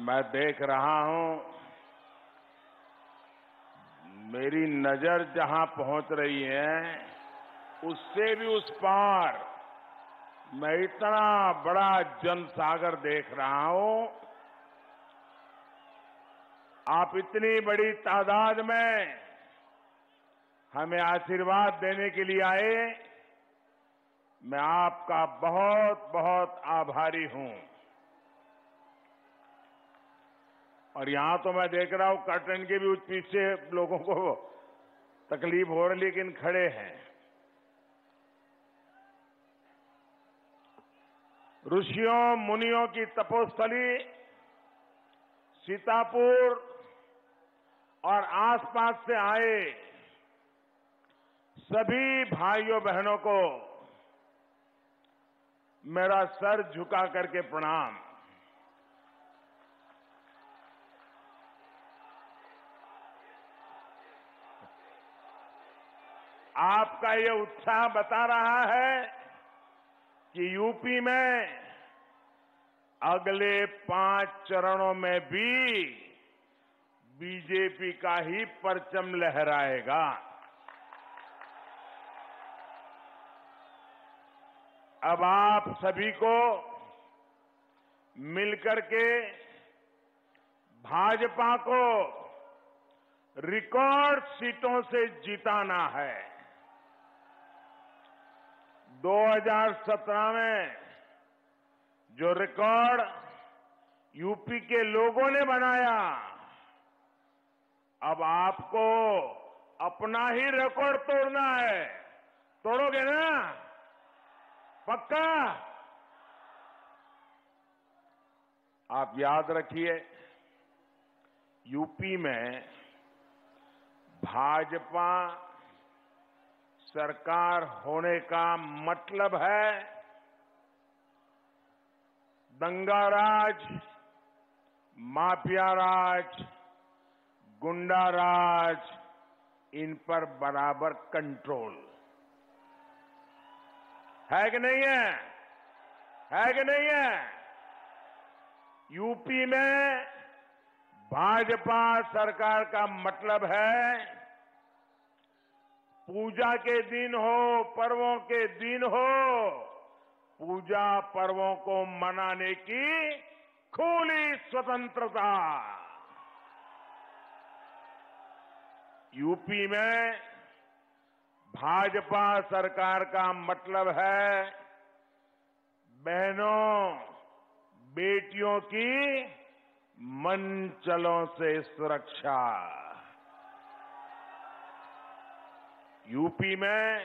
मैं देख रहा हूं, मेरी नजर जहां पहुंच रही है उससे भी उस पार मैं इतना बड़ा जनसागर देख रहा हूं। आप इतनी बड़ी तादाद में हमें आशीर्वाद देने के लिए आए, मैं आपका बहुत बहुत आभारी हूं। और यहां तो मैं देख रहा हूं कर्टन के भी पीछे लोगों को तकलीफ हो रही, लेकिन खड़े हैं। ऋषियों मुनियों की तपोस्थली सीतापुर और आसपास से आए सभी भाइयों बहनों को मेरा सर झुका करके प्रणाम। आपका ये उत्साह बता रहा है कि यूपी में अगले 5 चरणों में भी बीजेपी का ही परचम लहराएगा। अब आप सभी को मिलकर के भाजपा को रिकॉर्ड सीटों से जिताना है। 2017 में जो रिकॉर्ड यूपी के लोगों ने बनाया, अब आपको अपना ही रिकॉर्ड तोड़ना है। तोड़ोगे ना? पक्का? आप याद रखिए, यूपी में भाजपा सरकार होने का मतलब है दंगा राज, माफिया राज, गुंडा राज, इन पर बराबर कंट्रोल है कि नहीं है? है कि नहीं है? यूपी में भाजपा सरकार का मतलब है पूजा के दिन हो, पर्वों के दिन हो, पूजा पर्वों को मनाने की खुली स्वतंत्रता। यूपी में भाजपा सरकार का मतलब है बहनों बेटियों की मनचलों से सुरक्षा। यूपी में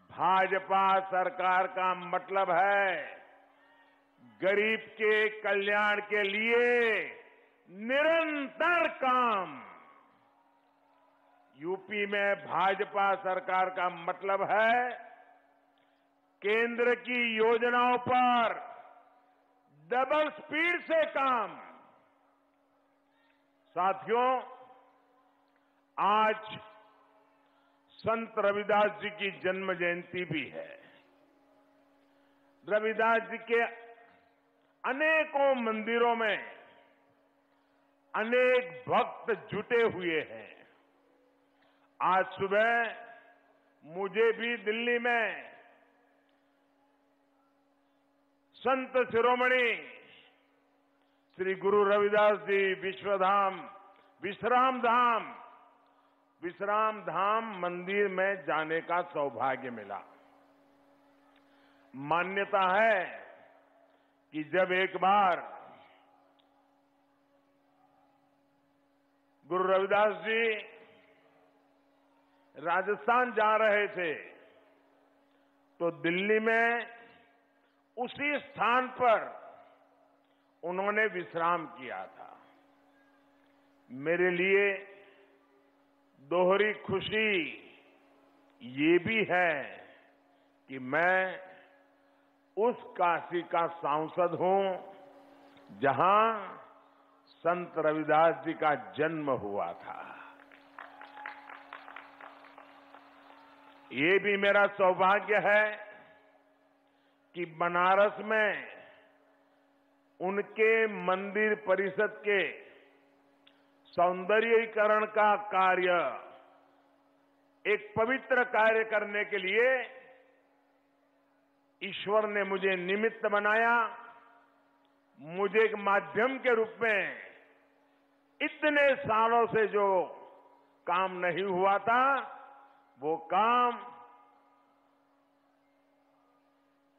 भाजपा सरकार का मतलब है गरीब के कल्याण के लिए निरंतर काम। यूपी में भाजपा सरकार का मतलब है केंद्र की योजनाओं पर डबल स्पीड से काम। साथियों, आज संत रविदास जी की जन्म जयंती भी है। रविदास जी के अनेकों मंदिरों में अनेक भक्त जुटे हुए हैं। आज सुबह मुझे भी दिल्ली में संत शिरोमणि श्री गुरु रविदास जी विश्राम धाम मंदिर में जाने का सौभाग्य मिला। मान्यता है कि जब एक बार गुरु रविदास जी राजस्थान जा रहे थे तो दिल्ली में उसी स्थान पर उन्होंने विश्राम किया था। मेरे लिए दोहरी खुशी ये भी है कि मैं उस काशी का सांसद हूं जहां संत रविदास जी का जन्म हुआ था। ये भी मेरा सौभाग्य है कि बनारस में उनके मंदिर परिसर के सौंदर्यीकरण का कार्य एक पवित्र कार्य करने के लिए ईश्वर ने मुझे निमित्त बनाया, मुझे एक माध्यम के रूप में इतने सालों से जो काम नहीं हुआ था वो काम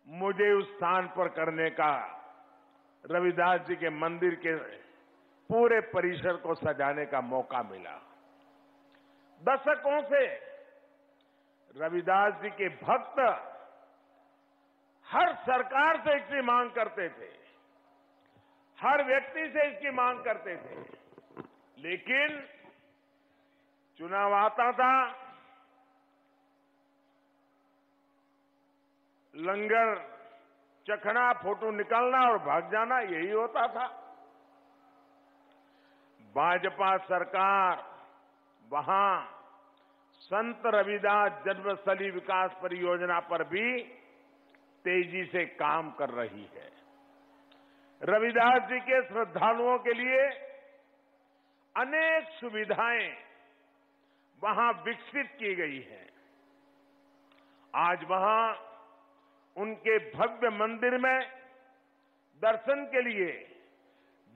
मुझे उस स्थान पर करने का, रविदास जी के मंदिर के पूरे परिसर को सजाने का मौका मिला। दशकों से रविदास जी के भक्त हर सरकार से इसकी मांग करते थे, हर व्यक्ति से इसकी मांग करते थे, लेकिन चुनाव आता था, लंगर चखना, फोटो निकालना और भाग जाना, यही होता था। भाजपा सरकार वहां संत रविदास जन्मस्थली विकास परियोजना पर भी तेजी से काम कर रही है। रविदास जी के श्रद्धालुओं के लिए अनेक सुविधाएं वहां विकसित की गई हैं। आज वहां उनके भव्य मंदिर में दर्शन के लिए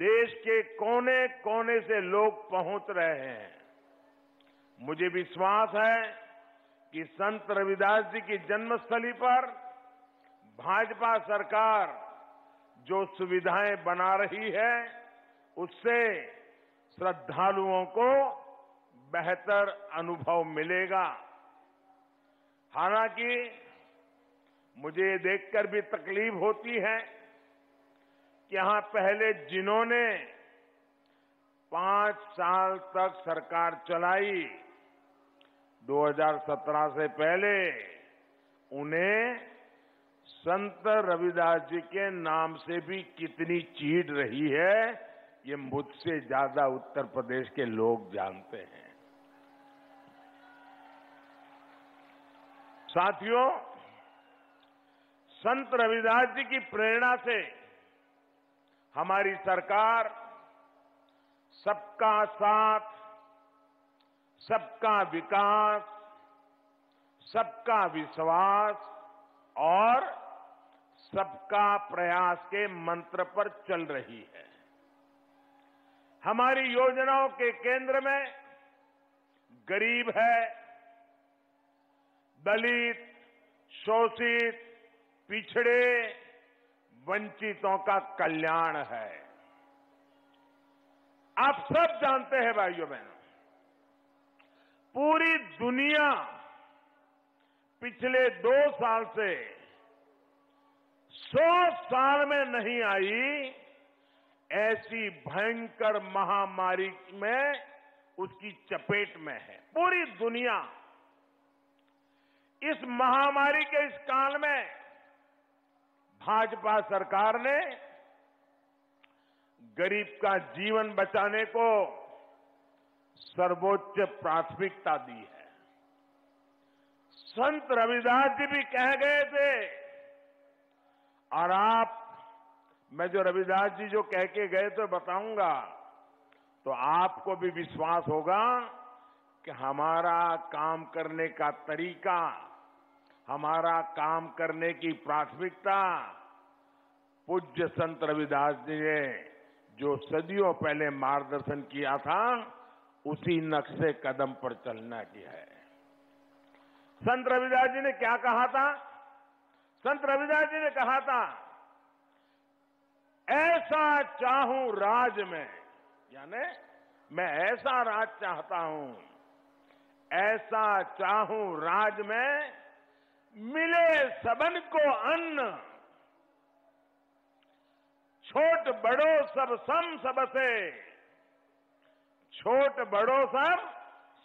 देश के कोने कोने से लोग पहुंच रहे हैं। मुझे विश्वास है कि संत रविदास जी की जन्मस्थली पर भाजपा सरकार जो सुविधाएं बना रही है उससे श्रद्धालुओं को बेहतर अनुभव मिलेगा। हालांकि मुझे देखकर भी तकलीफ होती है कि यहां पहले जिन्होंने 5 साल तक सरकार चलाई, 2017 से पहले उन्हें संत रविदास जी के नाम से भी कितनी चीड़ रही है, ये मुझसे ज्यादा उत्तर प्रदेश के लोग जानते हैं। साथियों, संत रविदास जी की प्रेरणा से हमारी सरकार सबका साथ, सबका विकास, सबका विश्वास और सबका प्रयास के मंत्र पर चल रही है। हमारी योजनाओं के केंद्र में गरीब है, दलित, शोषित, पिछड़े, वंचितों का कल्याण है। आप सब जानते हैं भाइयों बहनों, पूरी दुनिया पिछले 2 साल से 100 साल में नहीं आई ऐसी भयंकर महामारी में उसकी चपेट में है पूरी दुनिया। इस महामारी के इस काल में भाजपा सरकार ने गरीब का जीवन बचाने को सर्वोच्च प्राथमिकता दी है। संत रविदास जी भी कह गए थे, और मैं जो रविदास जी जो कह के गए तो बताऊंगा, तो आपको भी विश्वास होगा कि हमारा काम करने का तरीका, हमारा काम करने की प्राथमिकता पूज्य संत रविदास जी ने जो सदियों पहले मार्गदर्शन किया था उसी नक्शे कदम पर चलना की है। संत रविदास जी ने क्या कहा था? संत रविदास जी ने कहा था, ऐसा चाहूं राज में, यानी मैं ऐसा राज चाहता हूं, ऐसा चाहूं राज में मिले सबन को अन्न, छोट बड़ो सब सम सबसे, छोट बड़ो सब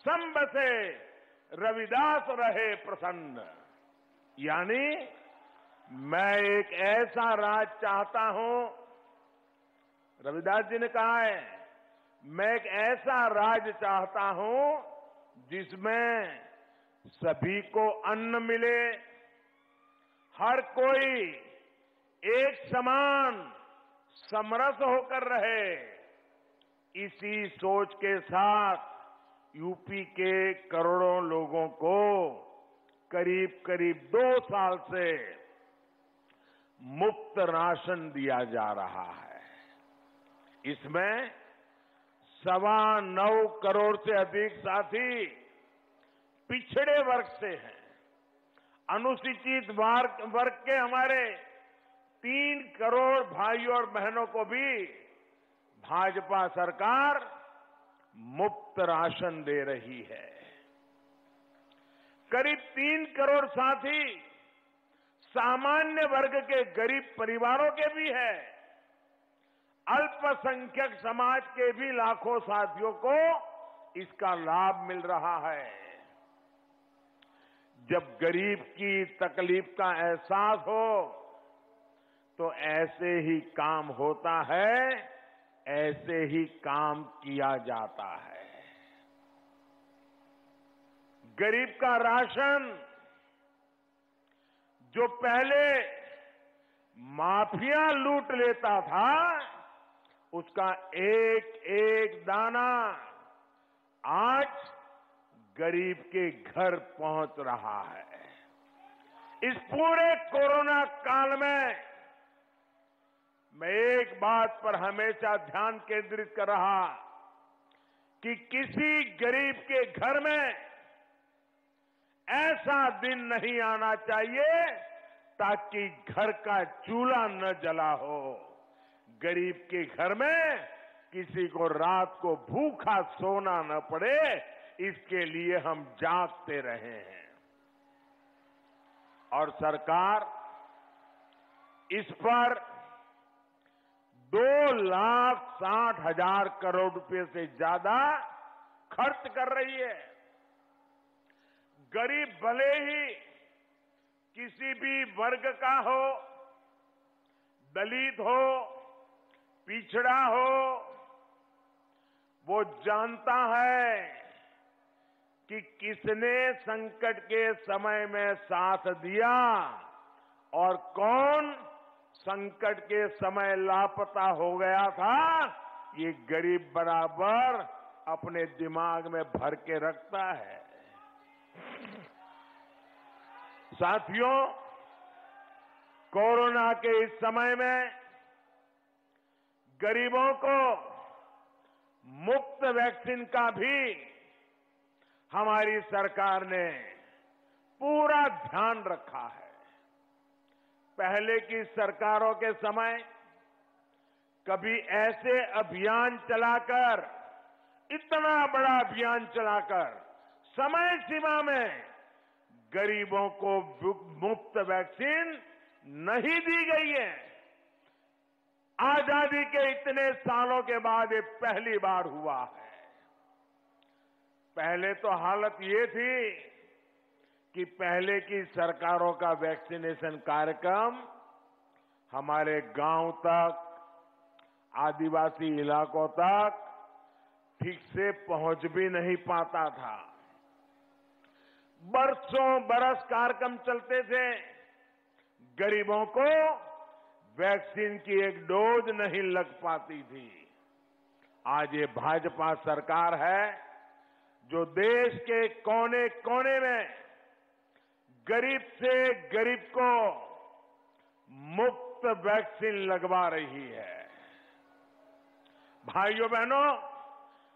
सम बसे, रविदास रहे प्रसन्न। यानी मैं एक ऐसा राज चाहता हूं, रविदास जी ने कहा है, मैं एक ऐसा राज चाहता हूं जिसमें सभी को अन्न मिले, हर कोई एक समान समरस होकर रहे, इसी सोच के साथ यूपी के करोड़ों लोगों को करीब करीब 2 साल से मुफ्त राशन दिया जा रहा है। इसमें 9.25 करोड़ से अधिक साथी पिछड़े वर्ग से हैं। अनुसूचित वर्ग के हमारे 3 करोड़ भाइयों और बहनों को भी भाजपा सरकार मुफ्त राशन दे रही है। करीब 3 करोड़ साथी सामान्य वर्ग के गरीब परिवारों के भी है। अल्पसंख्यक समाज के भी लाखों साथियों को इसका लाभ मिल रहा है। जब गरीब की तकलीफ का एहसास हो तो ऐसे ही काम होता है, ऐसे ही काम किया जाता है। गरीब का राशन जो पहले माफिया लूट लेता था, उसका एक एक दाना आज गरीब के घर पहुंच रहा है। इस पूरे कोरोना काल में मैं एक बात पर हमेशा ध्यान केंद्रित कर रहा कि किसी गरीब के घर में ऐसा दिन नहीं आना चाहिए ताकि घर का चूल्हा न जला हो। गरीब के घर में किसी को रात को भूखा सोना न पड़े, इसके लिए हम जागते रहे हैं। और सरकार इस पर 2,60,000 करोड़ रुपए से ज्यादा खर्च कर रही है। गरीब भले ही किसी भी वर्ग का हो, दलित हो, पिछड़ा हो, वो जानता है कि किसने संकट के समय में साथ दिया और कौन संकट के समय लापता हो गया था। ये गरीब बराबर अपने दिमाग में भर के रखता है। साथियों, कोरोना के इस समय में गरीबों को मुफ्त वैक्सीन का भी हमारी सरकार ने पूरा ध्यान रखा है। पहले की सरकारों के समय कभी ऐसे अभियान चलाकर, इतना बड़ा अभियान चलाकर समय सीमा में गरीबों को मुफ्त वैक्सीन नहीं दी गई है। आजादी के इतने सालों के बाद ये पहली बार हुआ है। पहले तो हालत ये थी कि पहले की सरकारों का वैक्सीनेशन कार्यक्रम हमारे गांव तक, आदिवासी इलाकों तक ठीक से पहुंच भी नहीं पाता था। बरसों बरस कार्यक्रम चलते थे, गरीबों को वैक्सीन की एक डोज नहीं लग पाती थी। आज ये भाजपा सरकार है जो देश के कोने कोने में गरीब से गरीब को मुफ्त वैक्सीन लगवा रही है। भाइयों बहनों,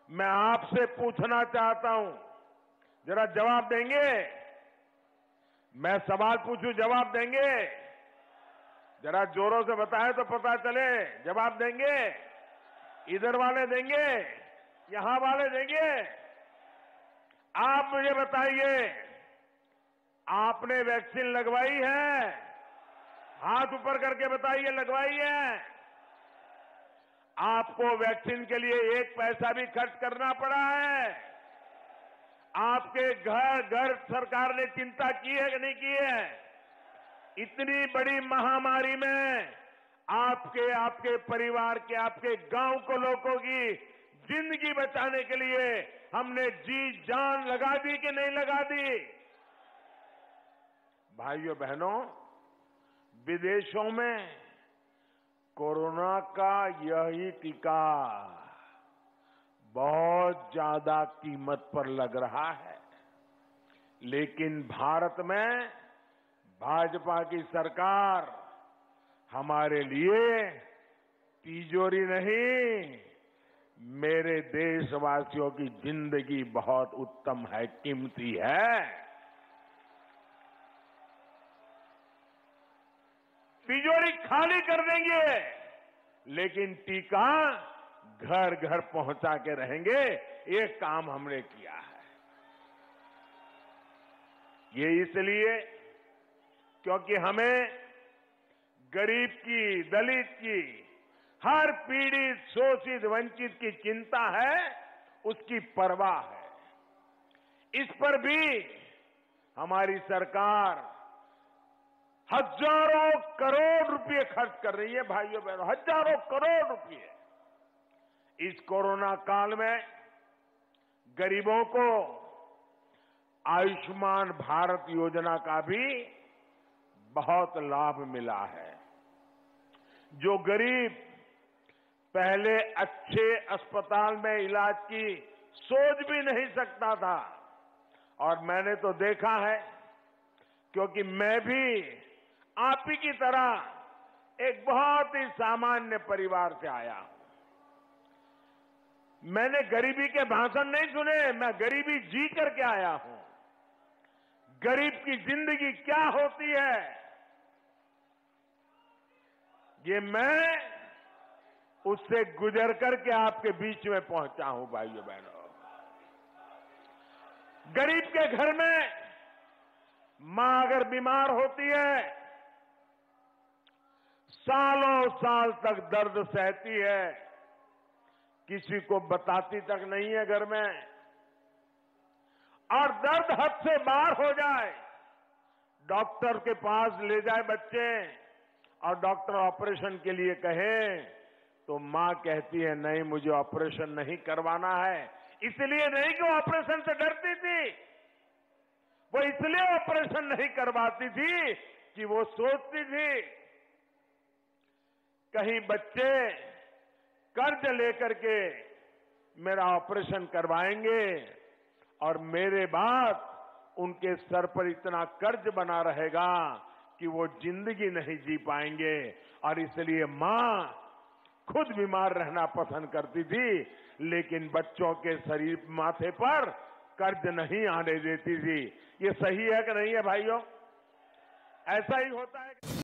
मैं आपसे पूछना चाहता हूं, जरा जवाब देंगे? मैं सवाल पूछूं, जवाब देंगे? जरा जोरों से बताएं तो पता चले। जवाब देंगे? इधर वाले देंगे, यहां वाले देंगे? आप मुझे बताइए, आपने वैक्सीन लगवाई है? हाथ ऊपर करके बताइए, लगवाई है? आपको वैक्सीन के लिए एक पैसा भी खर्च करना पड़ा है? आपके घर सरकार ने चिंता की है कि नहीं की है? इतनी बड़ी महामारी में आपके परिवार के, आपके गांव को, लोगों की जिंदगी बचाने के लिए हमने जी जान लगा दी कि नहीं लगा दी? भाइयों बहनों, विदेशों में कोरोना का यही टीका बहुत ज्यादा कीमत पर लग रहा है, लेकिन भारत में भाजपा की सरकार हमारे लिए तिजोरी नहीं, मेरे देशवासियों की जिंदगी बहुत उत्तम है, कीमती है। तिजोरी खाली कर देंगे, लेकिन टीका घर घर पहुंचा के रहेंगे। ये काम हमने किया है। ये इसलिए क्योंकि हमें गरीब की, दलित की, हर पीड़ित, शोषित, वंचित की चिंता है, उसकी परवाह है। इस पर भी हमारी सरकार हजारों करोड़ रुपए खर्च कर रही है। भाइयों बहनों, हजारों करोड़ रुपए इस कोरोना काल में गरीबों को आयुष्मान भारत योजना का भी बहुत लाभ मिला है। जो गरीब पहले अच्छे अस्पताल में इलाज की सोच भी नहीं सकता था, और मैंने तो देखा है, क्योंकि मैं भी आप ही की तरह एक बहुत ही सामान्य परिवार से आया हूं। मैंने गरीबी के भाषण नहीं सुने, मैं गरीबी जी करके आया हूं। गरीब की जिंदगी क्या होती है, ये मैं उससे गुजर करके आपके बीच में पहुंचा हूं। भाइयों बहनों, गरीब के घर में मां अगर बीमार होती है, सालों साल तक दर्द सहती है, किसी को बताती तक नहीं है घर में, और दर्द हद से बाहर हो जाए, डॉक्टर के पास ले जाए बच्चे, और डॉक्टर ऑपरेशन के लिए कहे, तो मां कहती है नहीं, मुझे ऑपरेशन नहीं करवाना है। इसलिए नहीं कि वो ऑपरेशन से डरती थी, वो इसलिए ऑपरेशन नहीं करवाती थी कि वो सोचती थी कहीं बच्चे कर्ज लेकर के मेरा ऑपरेशन करवाएंगे और मेरे बाद उनके सर पर इतना कर्ज बना रहेगा कि वो जिंदगी नहीं जी पाएंगे। और इसलिए मां खुद बीमार रहना पसंद करती थी, लेकिन बच्चों के शरीर माथे पर कर्ज नहीं आने देती थी। ये सही है कि नहीं है भाइयों? ऐसा ही होता है।